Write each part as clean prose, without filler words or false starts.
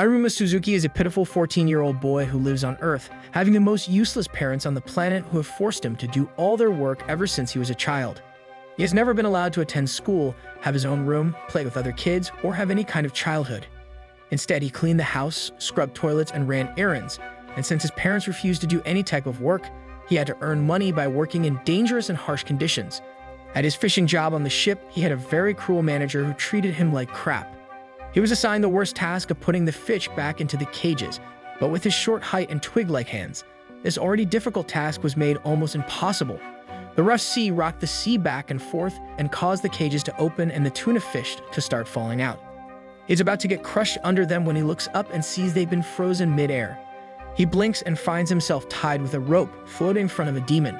Iruma Suzuki is a pitiful 14-year-old boy who lives on Earth, having the most useless parents on the planet who have forced him to do all their work ever since he was a child. He has never been allowed to attend school, have his own room, play with other kids, or have any kind of childhood. Instead, he cleaned the house, scrubbed toilets, and ran errands, and since his parents refused to do any type of work, he had to earn money by working in dangerous and harsh conditions. At his fishing job on the ship, he had a very cruel manager who treated him like crap. He was assigned the worst task of putting the fish back into the cages, but with his short height and twig-like hands, this already difficult task was made almost impossible. The rough sea rocked the sea back and forth and caused the cages to open and the tuna fish to start falling out. He's about to get crushed under them when he looks up and sees they've been frozen mid-air. He blinks and finds himself tied with a rope floating in front of a demon.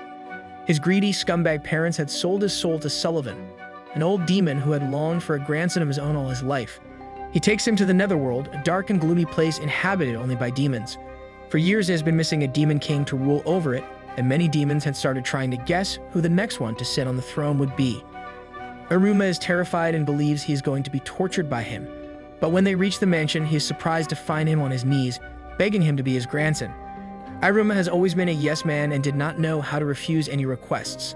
His greedy scumbag parents had sold his soul to Sullivan, an old demon who had longed for a grandson of his own all his life. He takes him to the Netherworld, a dark and gloomy place inhabited only by demons. For years, it has been missing a demon king to rule over it, and many demons had started trying to guess who the next one to sit on the throne would be. Iruma is terrified and believes he is going to be tortured by him. But when they reach the mansion, he is surprised to find him on his knees, begging him to be his grandson. Iruma has always been a yes man and did not know how to refuse any requests.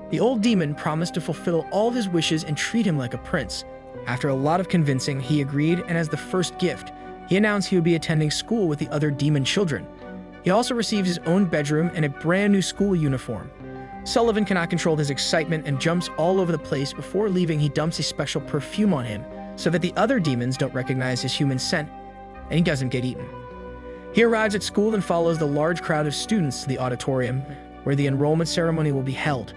The old demon promised to fulfill all of his wishes and treat him like a prince. After a lot of convincing, he agreed, and as the first gift, he announced he would be attending school with the other demon children. He also receives his own bedroom and a brand new school uniform. Sullivan cannot control his excitement and jumps all over the place. Before leaving, he dumps a special perfume on him so that the other demons don't recognize his human scent, and he doesn't get eaten. He arrives at school and follows the large crowd of students to the auditorium, where the enrollment ceremony will be held.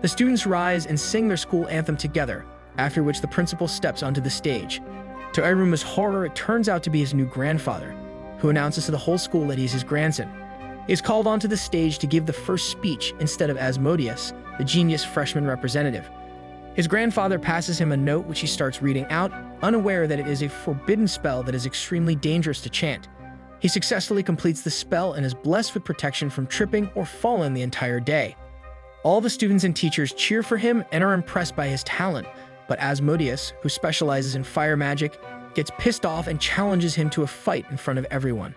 The students rise and sing their school anthem together, after which the principal steps onto the stage. To Iruma's horror, it turns out to be his new grandfather, who announces to the whole school that he's his grandson. He is called onto the stage to give the first speech instead of Asmodeus, the genius freshman representative. His grandfather passes him a note which he starts reading out, unaware that it is a forbidden spell that is extremely dangerous to chant. He successfully completes the spell and is blessed with protection from tripping or falling the entire day. All the students and teachers cheer for him and are impressed by his talent, but Asmodeus, who specializes in fire magic, gets pissed off and challenges him to a fight in front of everyone.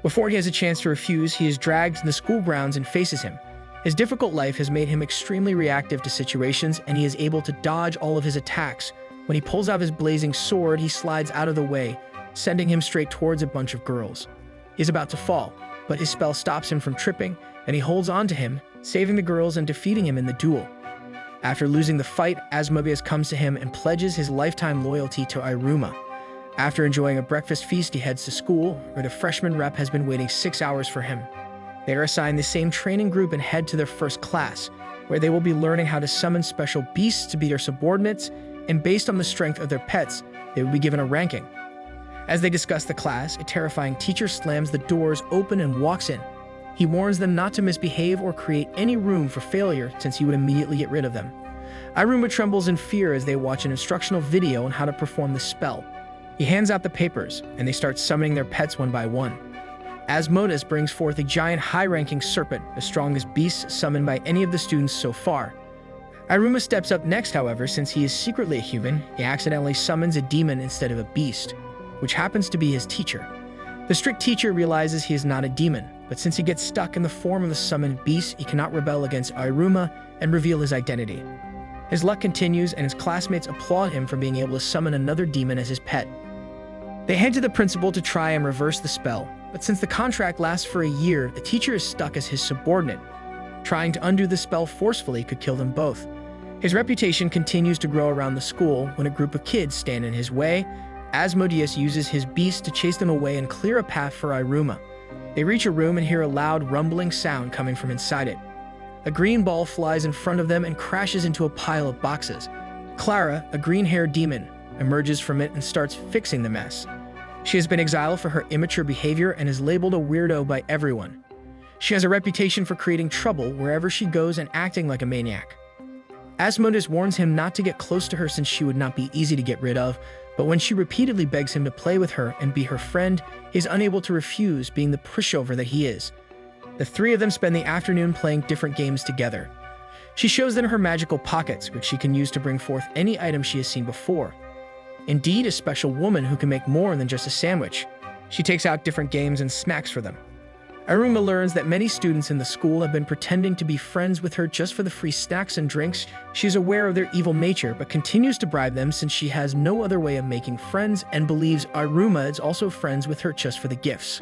Before he has a chance to refuse, he is dragged to the school grounds and faces him. His difficult life has made him extremely reactive to situations, and he is able to dodge all of his attacks. When he pulls out his blazing sword, he slides out of the way, sending him straight towards a bunch of girls. He is about to fall, but his spell stops him from tripping, and he holds on to him, saving the girls and defeating him in the duel. After losing the fight, Asmodeus comes to him and pledges his lifetime loyalty to Iruma. After enjoying a breakfast feast, he heads to school, where the freshman rep has been waiting 6 hours for him. They are assigned the same training group and head to their first class, where they will be learning how to summon special beasts to be their subordinates, and based on the strength of their pets, they will be given a ranking. As they discuss the class, a terrifying teacher slams the doors open and walks in. He warns them not to misbehave or create any room for failure, since he would immediately get rid of them. Iruma trembles in fear as they watch an instructional video on how to perform the spell. He hands out the papers, and they start summoning their pets one by one. Asmodeus brings forth a giant high-ranking serpent, the strongest beast summoned by any of the students so far. Iruma steps up next, however, since he is secretly a human. He accidentally summons a demon instead of a beast, which happens to be his teacher. The strict teacher realizes he is not a demon, but since he gets stuck in the form of the summoned beast, he cannot rebel against Iruma and reveal his identity. His luck continues, and his classmates applaud him for being able to summon another demon as his pet. They head to the principal to try and reverse the spell, but since the contract lasts for a year, the teacher is stuck as his subordinate. Trying to undo the spell forcefully could kill them both. His reputation continues to grow around the school when a group of kids stand in his way. Asmodeus uses his beast to chase them away and clear a path for Iruma. They reach a room and hear a loud rumbling sound coming from inside it. A green ball flies in front of them and crashes into a pile of boxes. Clara, a green-haired demon, emerges from it and starts fixing the mess. She has been exiled for her immature behavior and is labeled a weirdo by everyone. She has a reputation for creating trouble wherever she goes and acting like a maniac. Asmodeus warns him not to get close to her since she would not be easy to get rid of, but when she repeatedly begs him to play with her and be her friend, he is unable to refuse, being the pushover that he is. The three of them spend the afternoon playing different games together. She shows them her magical pockets, which she can use to bring forth any item she has seen before. Indeed, a special woman who can make more than just a sandwich. She takes out different games and snacks for them. Iruma learns that many students in the school have been pretending to be friends with her just for the free snacks and drinks. She is aware of their evil nature, but continues to bribe them since she has no other way of making friends and believes Iruma is also friends with her just for the gifts.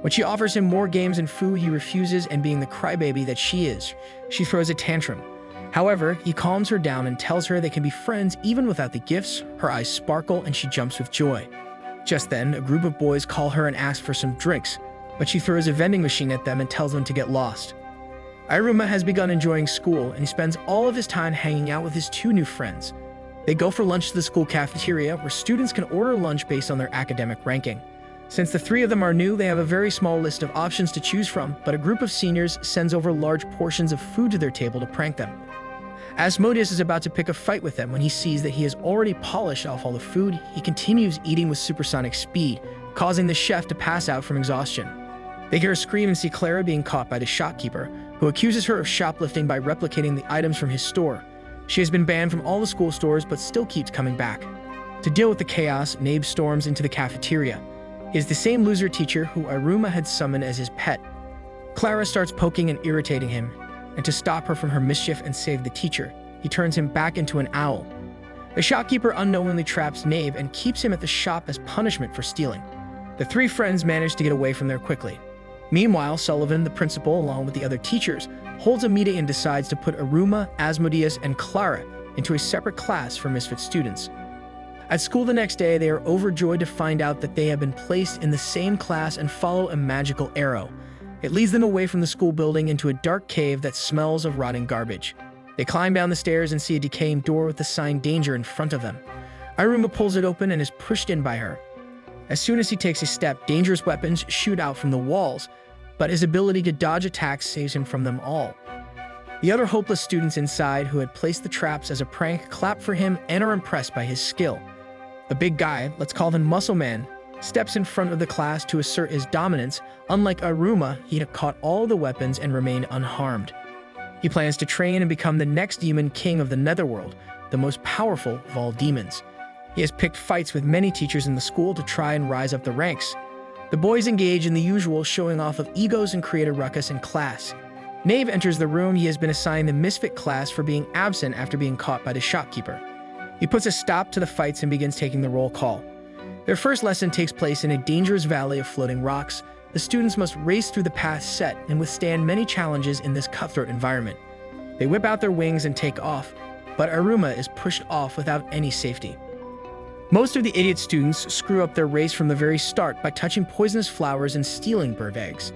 When she offers him more games and food, he refuses, and being the crybaby that she is, she throws a tantrum. However, he calms her down and tells her they can be friends even without the gifts. Her eyes sparkle and she jumps with joy. Just then, a group of boys call her and ask for some drinks, but she throws a vending machine at them and tells them to get lost. Iruma has begun enjoying school, and he spends all of his time hanging out with his two new friends. They go for lunch to the school cafeteria, where students can order lunch based on their academic ranking. Since the three of them are new, they have a very small list of options to choose from, but a group of seniors sends over large portions of food to their table to prank them. Asmodeus is about to pick a fight with them when he sees that he has already polished off all the food. He continues eating with supersonic speed, causing the chef to pass out from exhaustion. They hear a scream and see Clara being caught by the shopkeeper, who accuses her of shoplifting by replicating the items from his store. She has been banned from all the school stores but still keeps coming back. To deal with the chaos, Nabe storms into the cafeteria. He is the same loser teacher who Iruma had summoned as his pet. Clara starts poking and irritating him, and to stop her from her mischief and save the teacher, he turns him back into an owl. The shopkeeper unknowingly traps Nabe and keeps him at the shop as punishment for stealing. The three friends manage to get away from there quickly. Meanwhile, Sullivan, the principal, along with the other teachers, holds a meeting and decides to put Iruma, Asmodeus, and Clara into a separate class for misfit students. At school the next day, they are overjoyed to find out that they have been placed in the same class and follow a magical arrow. It leads them away from the school building into a dark cave that smells of rotting garbage. They climb down the stairs and see a decaying door with the sign "Danger" in front of them. Iruma pulls it open and is pushed in by her. As soon as he takes a step, dangerous weapons shoot out from the walls, but his ability to dodge attacks saves him from them all. The other hopeless students inside, who had placed the traps as a prank, clap for him and are impressed by his skill. A big guy, let's call him Muscle Man, steps in front of the class to assert his dominance. Unlike Iruma, he had caught all the weapons and remained unharmed. He plans to train and become the next demon king of the Netherworld, the most powerful of all demons. He has picked fights with many teachers in the school to try and rise up the ranks. The boys engage in the usual showing off of egos and create a ruckus in class. Nabe enters the room. He has been assigned the misfit class for being absent after being caught by the shopkeeper. He puts a stop to the fights and begins taking the roll call. Their first lesson takes place in a dangerous valley of floating rocks. The students must race through the path set and withstand many challenges in this cutthroat environment. They whip out their wings and take off, but Iruma is pushed off without any safety. Most of the idiot students screw up their race from the very start by touching poisonous flowers and stealing bird eggs.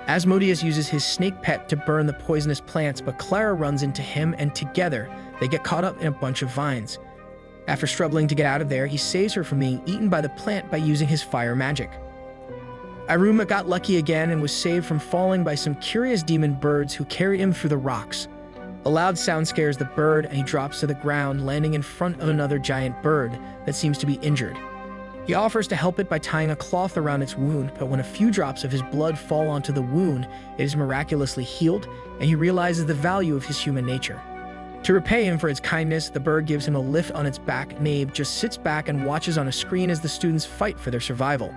Asmodeus uses his snake pet to burn the poisonous plants, but Clara runs into him and together they get caught up in a bunch of vines. After struggling to get out of there, he saves her from being eaten by the plant by using his fire magic. Iruma got lucky again and was saved from falling by some curious demon birds who carried him through the rocks. A loud sound scares the bird and he drops to the ground, landing in front of another giant bird that seems to be injured. He offers to help it by tying a cloth around its wound, but when a few drops of his blood fall onto the wound, it is miraculously healed, and he realizes the value of his human nature. To repay him for his kindness, the bird gives him a lift on its back. Nabe just sits back and watches on a screen as the students fight for their survival.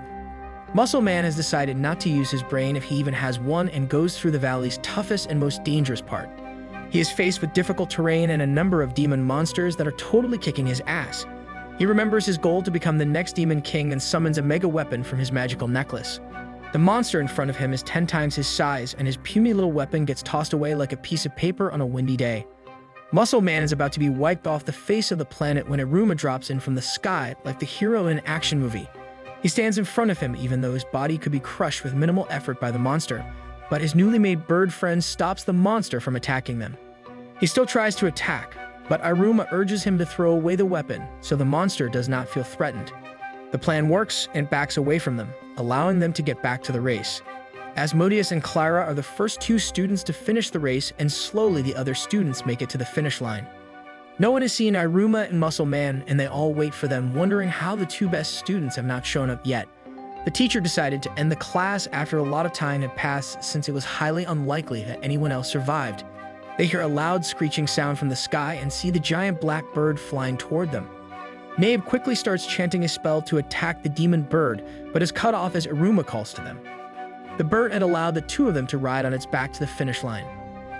Muscle Man has decided not to use his brain, if he even has one, and goes through the valley's toughest and most dangerous part. He is faced with difficult terrain and a number of demon monsters that are totally kicking his ass. He remembers his goal to become the next demon king and summons a mega weapon from his magical necklace. The monster in front of him is 10 times his size, and his puny little weapon gets tossed away like a piece of paper on a windy day. Muscle Man is about to be wiped off the face of the planet when Iruma drops in from the sky like the hero in an action movie. He stands in front of him even though his body could be crushed with minimal effort by the monster, but his newly made bird friend stops the monster from attacking them. He still tries to attack, but Iruma urges him to throw away the weapon so the monster does not feel threatened. The plan works and backs away from them, allowing them to get back to the race. Asmodeus and Clara are the first 2 students to finish the race, and slowly the other students make it to the finish line. No one has seen Iruma and Muscle Man, and they all wait for them, wondering how the 2 best students have not shown up yet. The teacher decided to end the class after a lot of time had passed, since it was highly unlikely that anyone else survived. They hear a loud screeching sound from the sky and see the giant black bird flying toward them. Nabe quickly starts chanting a spell to attack the demon bird, but is cut off as Iruma calls to them. The bird had allowed the two of them to ride on its back to the finish line.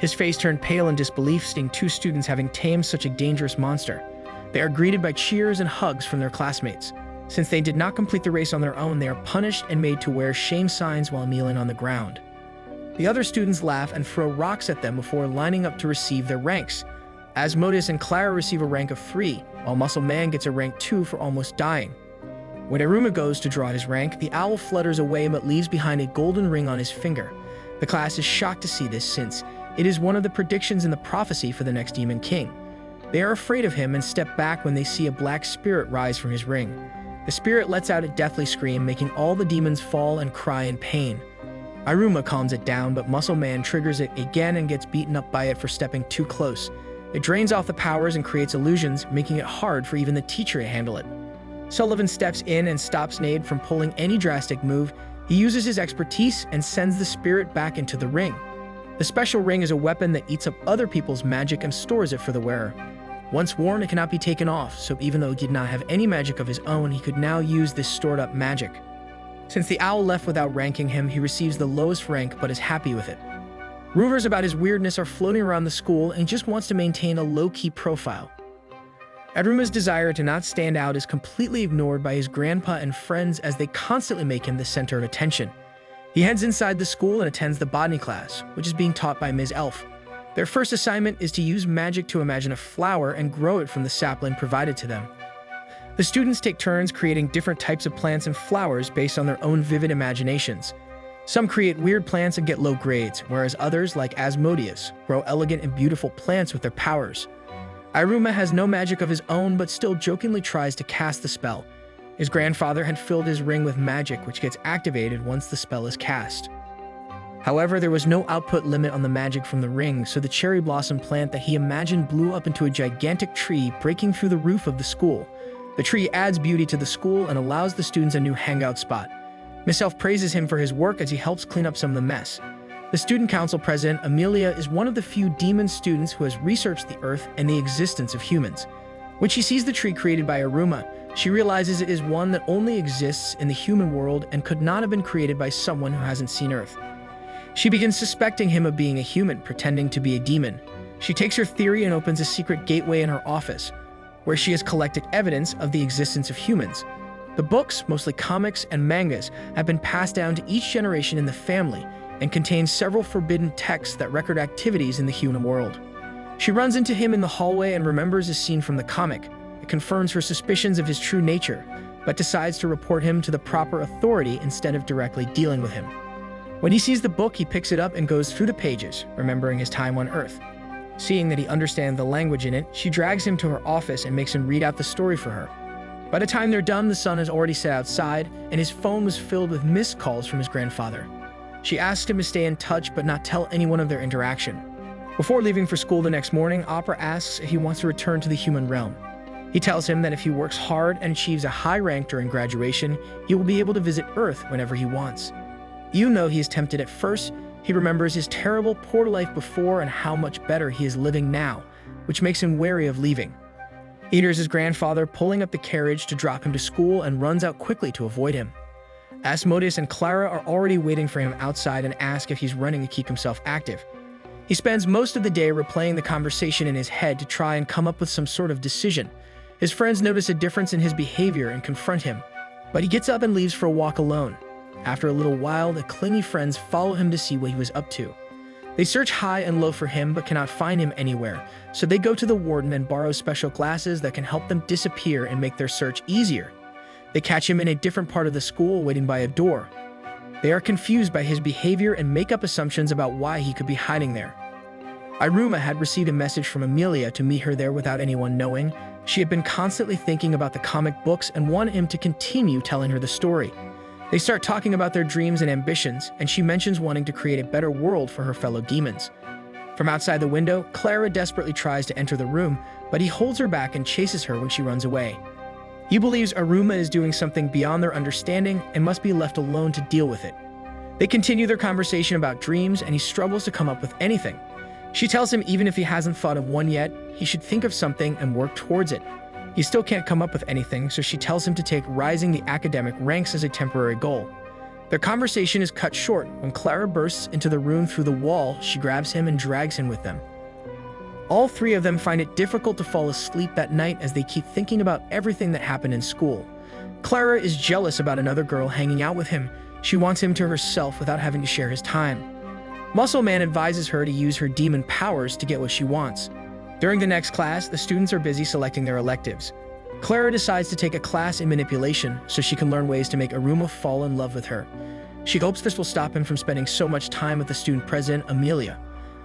His face turned pale in disbelief, seeing two students having tamed such a dangerous monster. They are greeted by cheers and hugs from their classmates. Since they did not complete the race on their own, they are punished and made to wear shame signs while kneeling on the ground. The other students laugh and throw rocks at them before lining up to receive their ranks. Asmodeus and Clara receive a rank of 3, while Muscle Man gets a rank 2 for almost dying. When Iruma goes to draw his rank, the owl flutters away but leaves behind a golden ring on his finger. The class is shocked to see this, since it is one of the predictions in the prophecy for the next Demon King. They are afraid of him and step back when they see a black spirit rise from his ring. The spirit lets out a deathly scream, making all the demons fall and cry in pain. Iruma calms it down, but Muscle Man triggers it again and gets beaten up by it for stepping too close. It drains off the powers and creates illusions, making it hard for even the teacher to handle it. Sullivan steps in and stops Nabe from pulling any drastic move. He uses his expertise and sends the spirit back into the ring. The special ring is a weapon that eats up other people's magic and stores it for the wearer. Once worn, it cannot be taken off, so even though he did not have any magic of his own, he could now use this stored-up magic. Since the owl left without ranking him, he receives the lowest rank but is happy with it. Rumors about his weirdness are floating around the school, and he just wants to maintain a low-key profile. Iruma's desire to not stand out is completely ignored by his grandpa and friends, as they constantly make him the center of attention. He heads inside the school and attends the botany class, which is being taught by Ms. Elf. Their first assignment is to use magic to imagine a flower and grow it from the sapling provided to them. The students take turns creating different types of plants and flowers based on their own vivid imaginations. Some create weird plants and get low grades, whereas others, like Asmodeus, grow elegant and beautiful plants with their powers. Iruma has no magic of his own, but still jokingly tries to cast the spell. His grandfather had filled his ring with magic, which gets activated once the spell is cast. However, there was no output limit on the magic from the ring, so the cherry blossom plant that he imagined blew up into a gigantic tree, breaking through the roof of the school. The tree adds beauty to the school and allows the students a new hangout spot. Miss Elf praises him for his work as he helps clean up some of the mess. The student council president, Amelia, is one of the few demon students who has researched the earth and the existence of humans. When she sees the tree created by Iruma, she realizes it is one that only exists in the human world and could not have been created by someone who hasn't seen Earth. She begins suspecting him of being a human, pretending to be a demon. She takes her theory and opens a secret gateway in her office, where she has collected evidence of the existence of humans. The books, mostly comics and mangas, have been passed down to each generation in the family and contain several forbidden texts that record activities in the human world. She runs into him in the hallway and remembers a scene from the comic. It confirms her suspicions of his true nature, but decides to report him to the proper authority instead of directly dealing with him. When he sees the book, he picks it up and goes through the pages, remembering his time on Earth. Seeing that he understands the language in it, she drags him to her office and makes him read out the story for her. By the time they're done, the sun has already set outside, and his phone was filled with missed calls from his grandfather. She asks him to stay in touch but not tell anyone of their interaction. Before leaving for school the next morning, Opera asks if he wants to return to the human realm. He tells him that if he works hard and achieves a high rank during graduation, he will be able to visit Earth whenever he wants. Even though he is tempted at first, he remembers his terrible, poor life before and how much better he is living now, which makes him wary of leaving. He hears his grandfather pulling up the carriage to drop him to school and runs out quickly to avoid him. Asmodeus and Clara are already waiting for him outside and ask if he's running to keep himself active. He spends most of the day replaying the conversation in his head to try and come up with some sort of decision. His friends notice a difference in his behavior and confront him, but he gets up and leaves for a walk alone. After a little while, the clingy friends follow him to see what he was up to. They search high and low for him but cannot find him anywhere, so they go to the warden and borrow special glasses that can help them disappear and make their search easier. They catch him in a different part of the school, waiting by a door. They are confused by his behavior and make up assumptions about why he could be hiding there. Iruma had received a message from Amelia to meet her there without anyone knowing. She had been constantly thinking about the comic books and wanted him to continue telling her the story. They start talking about their dreams and ambitions, and she mentions wanting to create a better world for her fellow demons. From outside the window, Clara desperately tries to enter the room, but he holds her back and chases her when she runs away. He believes Iruma is doing something beyond their understanding and must be left alone to deal with it. They continue their conversation about dreams, and he struggles to come up with anything. She tells him even if he hasn't thought of one yet, he should think of something and work towards it. He still can't come up with anything, so she tells him to take rising the academic ranks as a temporary goal. Their conversation is cut short when Clara bursts into the room through the wall. She grabs him and drags him with them. All three of them find it difficult to fall asleep that night as they keep thinking about everything that happened in school. Clara is jealous about another girl hanging out with him. She wants him to herself without having to share his time. Muscle Man advises her to use her demon powers to get what she wants. During the next class, the students are busy selecting their electives. Clara decides to take a class in manipulation so she can learn ways to make Iruma fall in love with her. She hopes this will stop him from spending so much time with the student president, Amelia.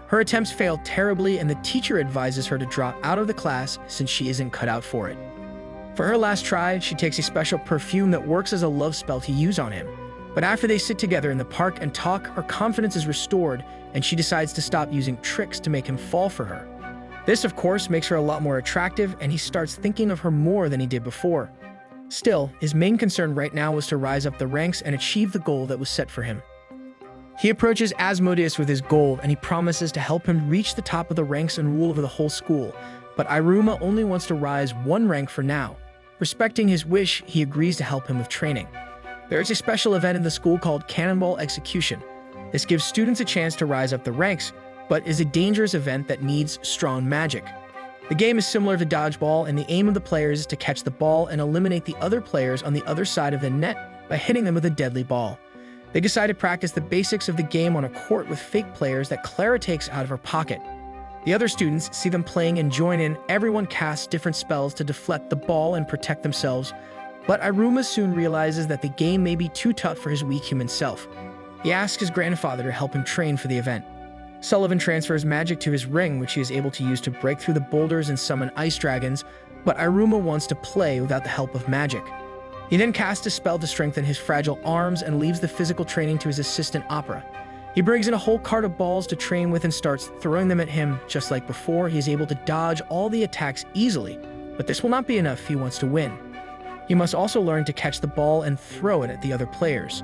Her attempts fail terribly, and the teacher advises her to drop out of the class since she isn't cut out for it. For her last try, she takes a special perfume that works as a love spell to use on him. But after they sit together in the park and talk, her confidence is restored, and she decides to stop using tricks to make him fall for her. This, of course, makes her a lot more attractive, and he starts thinking of her more than he did before. Still, his main concern right now was to rise up the ranks and achieve the goal that was set for him. He approaches Asmodeus with his goal, and he promises to help him reach the top of the ranks and rule over the whole school. But Iruma only wants to rise one rank for now. Respecting his wish, he agrees to help him with training. There is a special event in the school called Cannonball Execution. This gives students a chance to rise up the ranks, but is a dangerous event that needs strong magic. The game is similar to dodgeball, and the aim of the players is to catch the ball and eliminate the other players on the other side of the net by hitting them with a deadly ball. They decide to practice the basics of the game on a court with fake players that Clara takes out of her pocket. The other students see them playing and join in. Everyone casts different spells to deflect the ball and protect themselves, but Iruma soon realizes that the game may be too tough for his weak human self. He asks his grandfather to help him train for the event. Sullivan transfers magic to his ring, which he is able to use to break through the boulders and summon ice dragons, but Iruma wants to play without the help of magic. He then casts a spell to strengthen his fragile arms and leaves the physical training to his assistant Opera. He brings in a whole cart of balls to train with and starts throwing them at him. Just like before, he is able to dodge all the attacks easily, but this will not be enough if he wants to win. He must also learn to catch the ball and throw it at the other players.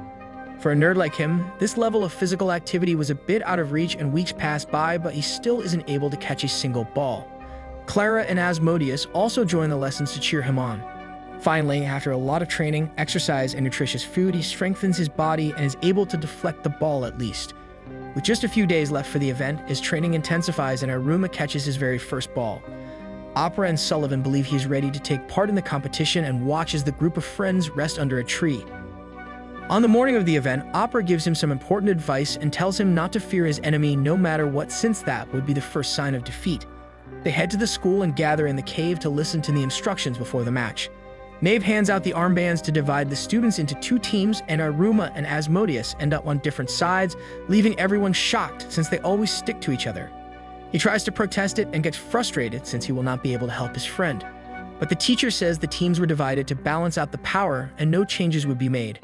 For a nerd like him, this level of physical activity was a bit out of reach, and weeks pass by, but he still isn't able to catch a single ball. Clara and Asmodeus also join the lessons to cheer him on. Finally, after a lot of training, exercise, and nutritious food, he strengthens his body and is able to deflect the ball at least. With just a few days left for the event, his training intensifies and Iruma catches his very first ball. Opera and Sullivan believe he is ready to take part in the competition and watch as the group of friends rest under a tree. On the morning of the event, Opera gives him some important advice and tells him not to fear his enemy no matter what, since that would be the first sign of defeat. They head to the school and gather in the cave to listen to the instructions before the match. Knave hands out the armbands to divide the students into two teams, and Iruma and Asmodeus end up on different sides, leaving everyone shocked since they always stick to each other. He tries to protest it and gets frustrated since he will not be able to help his friend. But the teacher says the teams were divided to balance out the power and no changes would be made.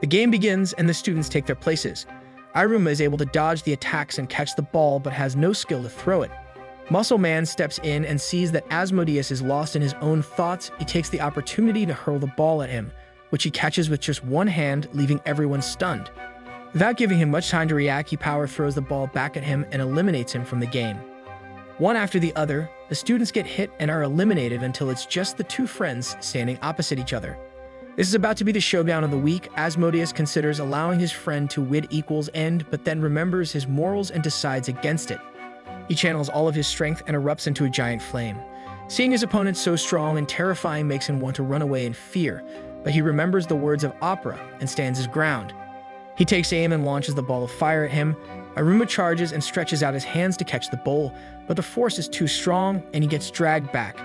The game begins and the students take their places. Iruma is able to dodge the attacks and catch the ball but has no skill to throw it. Muscle Man steps in and sees that Asmodeus is lost in his own thoughts. He takes the opportunity to hurl the ball at him, which he catches with just one hand, leaving everyone stunned. Without giving him much time to react, he power throws the ball back at him and eliminates him from the game. One after the other, the students get hit and are eliminated until it's just the two friends standing opposite each other. This is about to be the showdown of the week. Asmodeus considers allowing his friend to win equals end, but then remembers his morals and decides against it. He channels all of his strength and erupts into a giant flame. Seeing his opponent so strong and terrifying makes him want to run away in fear, but he remembers the words of Opera and stands his ground. He takes aim and launches the ball of fire at him. Iruma charges and stretches out his hands to catch the bowl, but the force is too strong and he gets dragged back.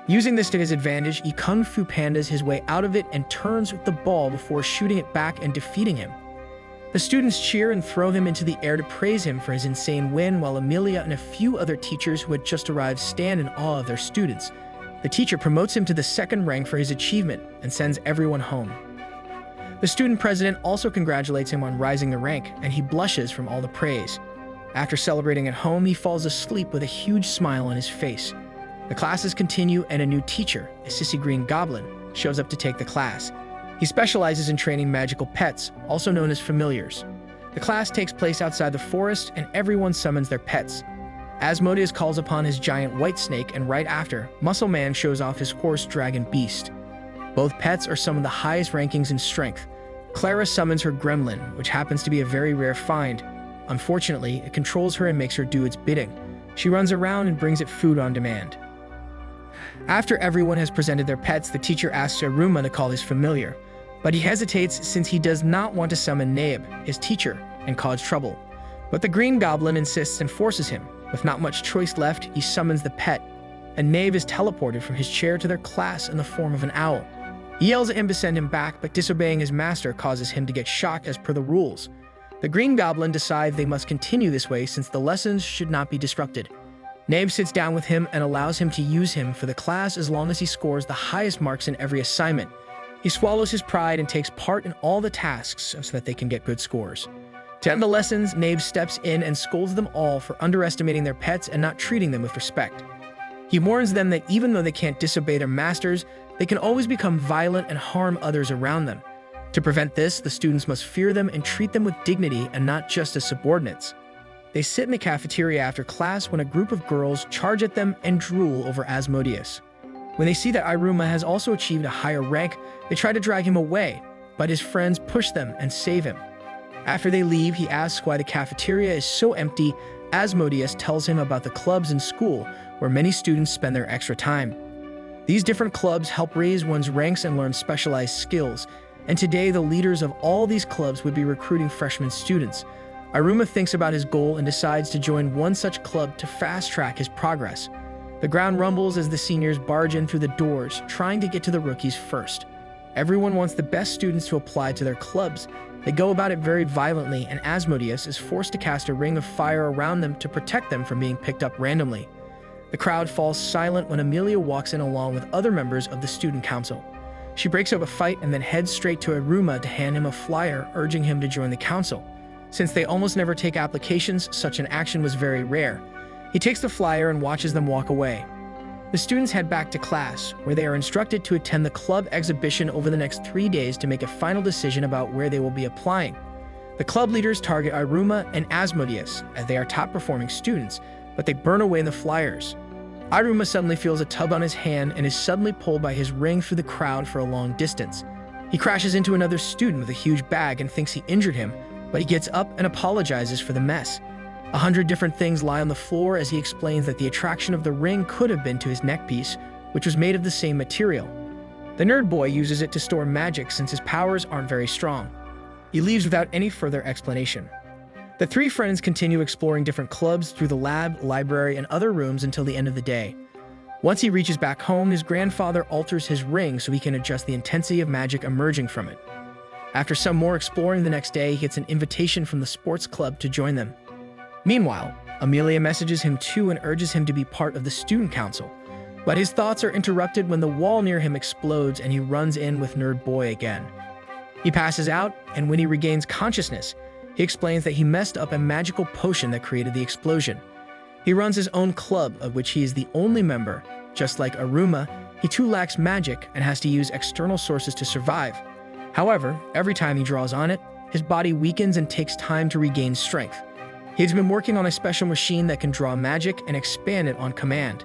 Using this to his advantage, he Kung Fu Pandas his way out of it and turns with the ball before shooting it back and defeating him. The students cheer and throw him into the air to praise him for his insane win, while Amelia and a few other teachers who had just arrived stand in awe of their students. The teacher promotes him to the second rank for his achievement and sends everyone home. The student president also congratulates him on rising the rank, and he blushes from all the praise. After celebrating at home, he falls asleep with a huge smile on his face. The classes continue, and a new teacher, a sissy green goblin, shows up to take the class. He specializes in training magical pets, also known as familiars. The class takes place outside the forest, and everyone summons their pets. Asmodeus calls upon his giant white snake, and right after, Muscle Man shows off his horse dragon beast. Both pets are some of the highest rankings in strength. Clara summons her gremlin, which happens to be a very rare find. Unfortunately, it controls her and makes her do its bidding. She runs around and brings it food on demand. After everyone has presented their pets, the teacher asks Iruma to call his familiar, but he hesitates since he does not want to summon Nabe, his teacher, and cause trouble. But the Green Goblin insists and forces him. With not much choice left, he summons the pet, and Nabe is teleported from his chair to their class in the form of an owl. He yells at him to send him back, but disobeying his master causes him to get shocked as per the rules. The Green Goblin decides they must continue this way since the lessons should not be disrupted. Nabe sits down with him and allows him to use him for the class as long as he scores the highest marks in every assignment. He swallows his pride and takes part in all the tasks so that they can get good scores. To end the lessons, Nabe steps in and scolds them all for underestimating their pets and not treating them with respect. He warns them that even though they can't disobey their masters, they can always become violent and harm others around them. To prevent this, the students must fear them and treat them with dignity and not just as subordinates. They sit in the cafeteria after class when a group of girls charge at them and drool over Asmodeus. When they see that Iruma has also achieved a higher rank, they try to drag him away, but his friends push them and save him. After they leave, he asks why the cafeteria is so empty. Asmodeus tells him about the clubs in school where many students spend their extra time. These different clubs help raise one's ranks and learn specialized skills, and today the leaders of all these clubs would be recruiting freshman students. Iruma thinks about his goal and decides to join one such club to fast-track his progress. The ground rumbles as the seniors barge in through the doors, trying to get to the rookies first. Everyone wants the best students to apply to their clubs. They go about it very violently, and Asmodeus is forced to cast a ring of fire around them to protect them from being picked up randomly. The crowd falls silent when Amelia walks in along with other members of the student council. She breaks up a fight and then heads straight to Iruma to hand him a flyer urging him to join the council. Since they almost never take applications, such an action was very rare. He takes the flyer and watches them walk away. The students head back to class, where they are instructed to attend the club exhibition over the next 3 days to make a final decision about where they will be applying. The club leaders target Iruma and Asmodeus, as they are top-performing students, but they burn away the flyers. Iruma suddenly feels a tug on his hand and is suddenly pulled by his ring through the crowd for a long distance. He crashes into another student with a huge bag and thinks he injured him, but he gets up and apologizes for the mess. 100 different things lie on the floor as he explains that the attraction of the ring could have been to his neckpiece, which was made of the same material. The nerd boy uses it to store magic since his powers aren't very strong. He leaves without any further explanation. The three friends continue exploring different clubs through the lab, library, and other rooms until the end of the day. Once he reaches back home, his grandfather alters his ring so he can adjust the intensity of magic emerging from it. After some more exploring the next day, he gets an invitation from the sports club to join them. Meanwhile, Amelia messages him too and urges him to be part of the student council. But his thoughts are interrupted when the wall near him explodes and he runs in with Nerd Boy again. He passes out, and when he regains consciousness, he explains that he messed up a magical potion that created the explosion. He runs his own club, of which he is the only member. Just like Iruma, he too lacks magic and has to use external sources to survive. However, every time he draws on it, his body weakens and takes time to regain strength. He's been working on a special machine that can draw magic and expand it on command.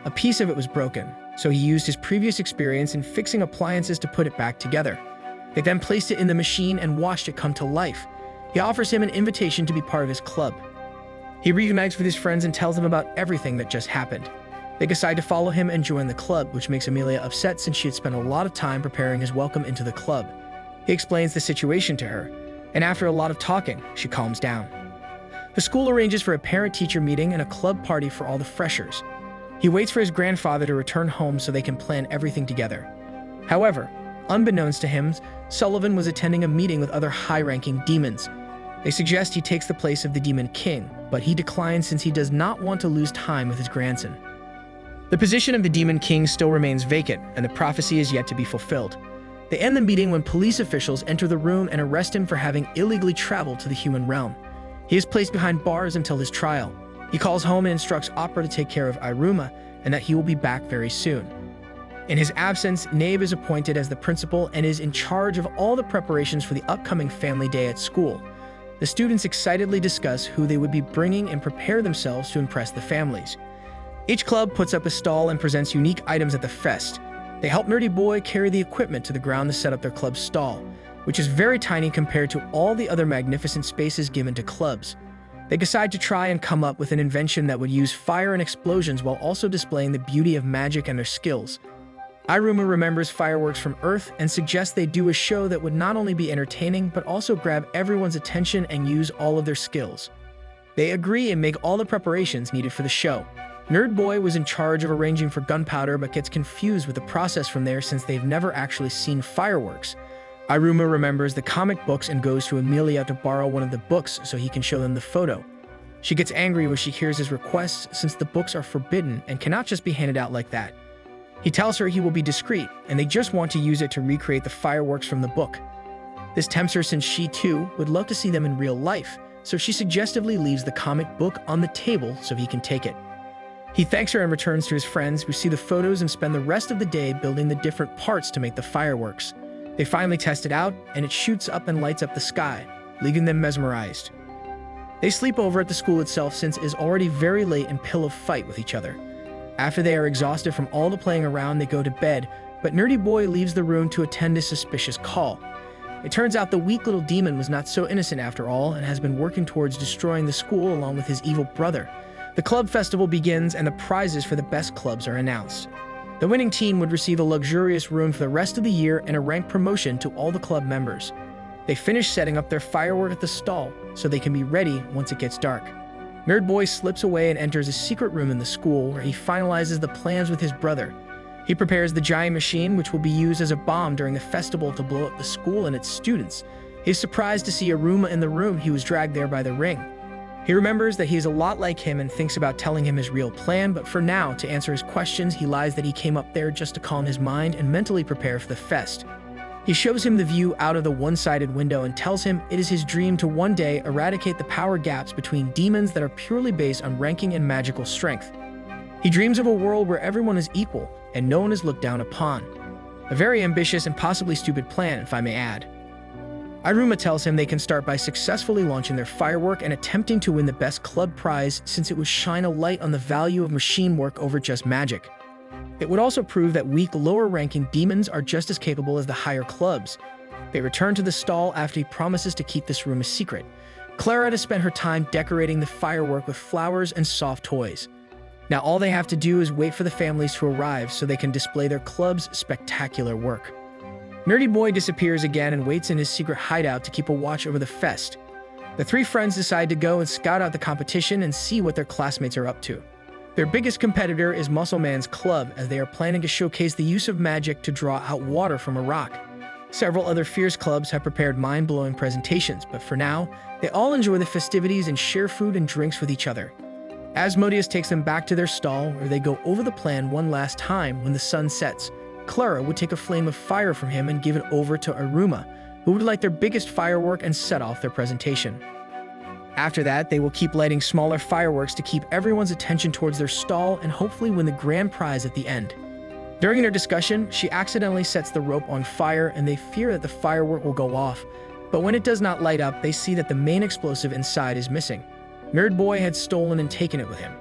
A piece of it was broken, so he used his previous experience in fixing appliances to put it back together. They then placed it in the machine and watched it come to life. He offers him an invitation to be part of his club. He reunites with his friends and tells them about everything that just happened. They decide to follow him and join the club, which makes Amelia upset since she had spent a lot of time preparing his welcome into the club. He explains the situation to her, and after a lot of talking, she calms down. The school arranges for a parent-teacher meeting and a club party for all the freshers. He waits for his grandfather to return home so they can plan everything together. However, unbeknownst to him, Sullivan was attending a meeting with other high-ranking demons. They suggest he takes the place of the Demon King, but he declines since he does not want to lose time with his grandson. The position of the Demon King still remains vacant, and the prophecy is yet to be fulfilled. They end the meeting when police officials enter the room and arrest him for having illegally traveled to the human realm. He is placed behind bars until his trial. He calls home and instructs Opera to take care of Iruma and that he will be back very soon. In his absence, Nabe is appointed as the principal and is in charge of all the preparations for the upcoming family day at school. The students excitedly discuss who they would be bringing and prepare themselves to impress the families. Each club puts up a stall and presents unique items at the fest. They help Nerdy Boy carry the equipment to the ground to set up their club's stall, which is very tiny compared to all the other magnificent spaces given to clubs. They decide to try and come up with an invention that would use fire and explosions while also displaying the beauty of magic and their skills. Iruma remembers fireworks from Earth and suggests they do a show that would not only be entertaining but also grab everyone's attention and use all of their skills. They agree and make all the preparations needed for the show. Nerd Boy was in charge of arranging for gunpowder but gets confused with the process from there since they've never actually seen fireworks. Iruma remembers the comic books and goes to Amelia to borrow one of the books so he can show them the photo. She gets angry when she hears his requests since the books are forbidden and cannot just be handed out like that. He tells her he will be discreet and they just want to use it to recreate the fireworks from the book. This tempts her since she too would love to see them in real life, so she suggestively leaves the comic book on the table so he can take it. He thanks her and returns to his friends who see the photos and spend the rest of the day building the different parts to make the fireworks. They finally test it out, and it shoots up and lights up the sky, leaving them mesmerized. They sleep over at the school itself since it is already very late and pillow fight with each other. After they are exhausted from all the playing around, they go to bed, but Nerdy Boy leaves the room to attend a suspicious call. It turns out the weak little demon was not so innocent after all and has been working towards destroying the school along with his evil brother. The club festival begins and the prizes for the best clubs are announced. The winning team would receive a luxurious room for the rest of the year and a rank promotion to all the club members. They finish setting up their firework at the stall so they can be ready once it gets dark. Nerd Boy slips away and enters a secret room in the school where he finalizes the plans with his brother. He prepares the giant machine which will be used as a bomb during the festival to blow up the school and its students. He's surprised to see Iruma in the room. He was dragged there by the ring. He remembers that he is a lot like him and thinks about telling him his real plan, but for now, to answer his questions, he lies that he came up there just to calm his mind and mentally prepare for the fest. He shows him the view out of the one-sided window and tells him it is his dream to one day eradicate the power gaps between demons that are purely based on ranking and magical strength. He dreams of a world where everyone is equal and no one is looked down upon. A very ambitious and possibly stupid plan, if I may add. Iruma tells him they can start by successfully launching their firework and attempting to win the best club prize since it would shine a light on the value of machine work over just magic. It would also prove that weak, lower-ranking demons are just as capable as the higher clubs. They return to the stall after he promises to keep this room a secret. Clara to spend her time decorating the firework with flowers and soft toys. Now all they have to do is wait for the families to arrive so they can display their club's spectacular work. Nerdy Boy disappears again and waits in his secret hideout to keep a watch over the fest. The three friends decide to go and scout out the competition and see what their classmates are up to. Their biggest competitor is Muscle Man's club, as they are planning to showcase the use of magic to draw out water from a rock. Several other fierce clubs have prepared mind-blowing presentations, but for now, they all enjoy the festivities and share food and drinks with each other. Asmodeus takes them back to their stall, where they go over the plan one last time when the sun sets. Clara would take a flame of fire from him and give it over to Iruma, who would light their biggest firework and set off their presentation. After that, they will keep lighting smaller fireworks to keep everyone's attention towards their stall and hopefully win the grand prize at the end. During their discussion, she accidentally sets the rope on fire and they fear that the firework will go off, but when it does not light up, they see that the main explosive inside is missing. Nerd Boy had stolen and taken it with him.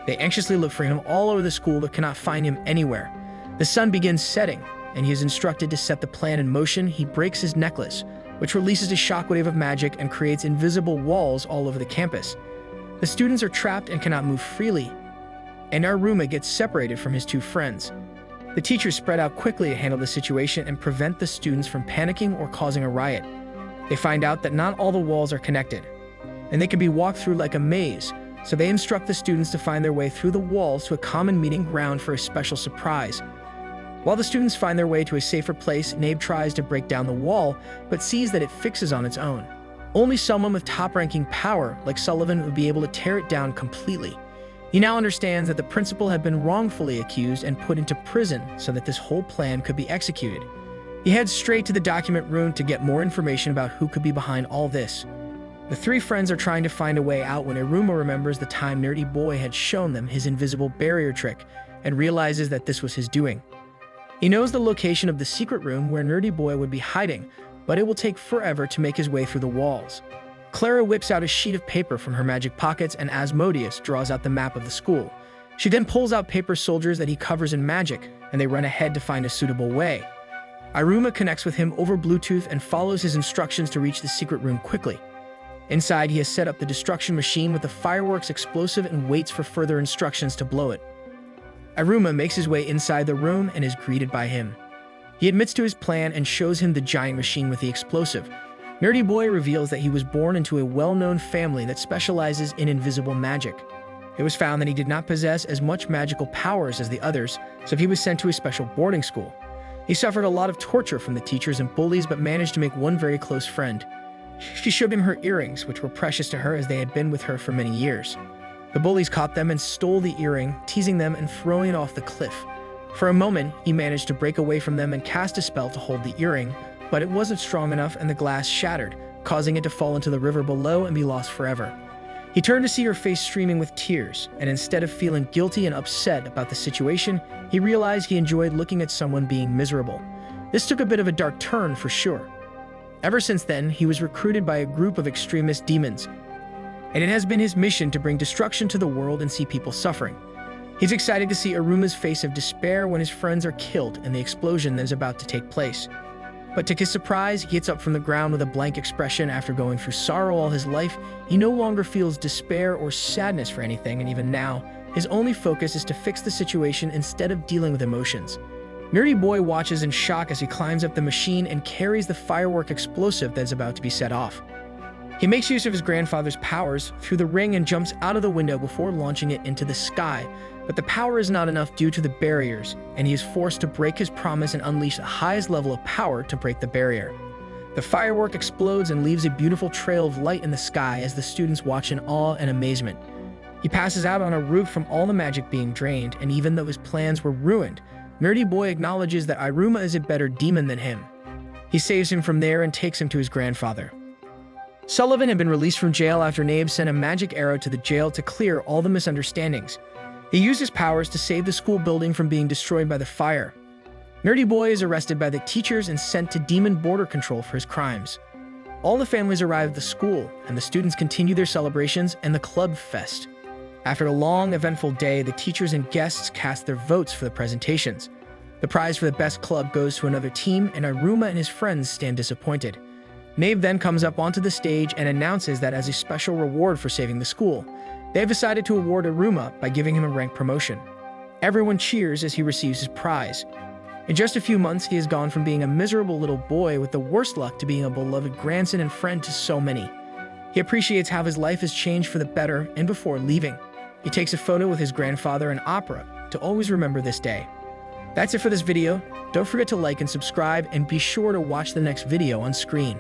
They anxiously look for him all over the school but cannot find him anywhere. The sun begins setting, and he is instructed to set the plan in motion. He breaks his necklace, which releases a shockwave of magic and creates invisible walls all over the campus. The students are trapped and cannot move freely, and Iruma gets separated from his two friends. The teachers spread out quickly to handle the situation and prevent the students from panicking or causing a riot. They find out that not all the walls are connected, and they can be walked through like a maze, so they instruct the students to find their way through the walls to a common meeting ground for a special surprise. While the students find their way to a safer place, Nabe tries to break down the wall, but sees that it fixes on its own. Only someone with top-ranking power, like Sullivan, would be able to tear it down completely. He now understands that the principal had been wrongfully accused and put into prison so that this whole plan could be executed. He heads straight to the document room to get more information about who could be behind all this. The three friends are trying to find a way out when Iruma remembers the time Nerdy Boy had shown them his invisible barrier trick and realizes that this was his doing. He knows the location of the secret room where Nerdy Boy would be hiding, but it will take forever to make his way through the walls. Clara whips out a sheet of paper from her magic pockets and Asmodeus draws out the map of the school. She then pulls out paper soldiers that he covers in magic, and they run ahead to find a suitable way. Iruma connects with him over Bluetooth and follows his instructions to reach the secret room quickly. Inside, he has set up the destruction machine with the fireworks explosive and waits for further instructions to blow it. Iruma makes his way inside the room and is greeted by him. He admits to his plan and shows him the giant machine with the explosive. Nerdy Boy reveals that he was born into a well-known family that specializes in invisible magic. It was found that he did not possess as much magical powers as the others, so he was sent to a special boarding school. He suffered a lot of torture from the teachers and bullies, but managed to make one very close friend. She showed him her earrings, which were precious to her as they had been with her for many years. The bullies caught them and stole the earring, teasing them and throwing it off the cliff. For a moment, he managed to break away from them and cast a spell to hold the earring, but it wasn't strong enough and the glass shattered, causing it to fall into the river below and be lost forever. He turned to see her face streaming with tears, and instead of feeling guilty and upset about the situation, he realized he enjoyed looking at someone being miserable. This took a bit of a dark turn for sure. Ever since then, he was recruited by a group of extremist demons, and it has been his mission to bring destruction to the world and see people suffering. He's excited to see Iruma's face of despair when his friends are killed and the explosion that is about to take place. But to his surprise, he gets up from the ground with a blank expression. After going through sorrow all his life, he no longer feels despair or sadness for anything, and even now, his only focus is to fix the situation instead of dealing with emotions. Nerdy Boy watches in shock as he climbs up the machine and carries the firework explosive that is about to be set off. He makes use of his grandfather's powers through the ring and jumps out of the window before launching it into the sky, but the power is not enough due to the barriers, and he is forced to break his promise and unleash the highest level of power to break the barrier. The firework explodes and leaves a beautiful trail of light in the sky as the students watch in awe and amazement. He passes out on a roof from all the magic being drained, and even though his plans were ruined, Nerdy Boy acknowledges that Iruma is a better demon than him. He saves him from there and takes him to his grandfather. Sullivan had been released from jail after Nabe sent a magic arrow to the jail to clear all the misunderstandings. He used his powers to save the school building from being destroyed by the fire. Nerdy Boy is arrested by the teachers and sent to Demon Border Control for his crimes. All the families arrive at the school, and the students continue their celebrations and the club fest. After a long, eventful day, the teachers and guests cast their votes for the presentations. The prize for the best club goes to another team, and Iruma and his friends stand disappointed. Nabe then comes up onto the stage and announces that as a special reward for saving the school, they have decided to award Iruma by giving him a rank promotion. Everyone cheers as he receives his prize. In just a few months, he has gone from being a miserable little boy with the worst luck to being a beloved grandson and friend to so many. He appreciates how his life has changed for the better, and before leaving, he takes a photo with his grandfather and opera to always remember this day. That's it for this video. Don't forget to like and subscribe, and be sure to watch the next video on screen.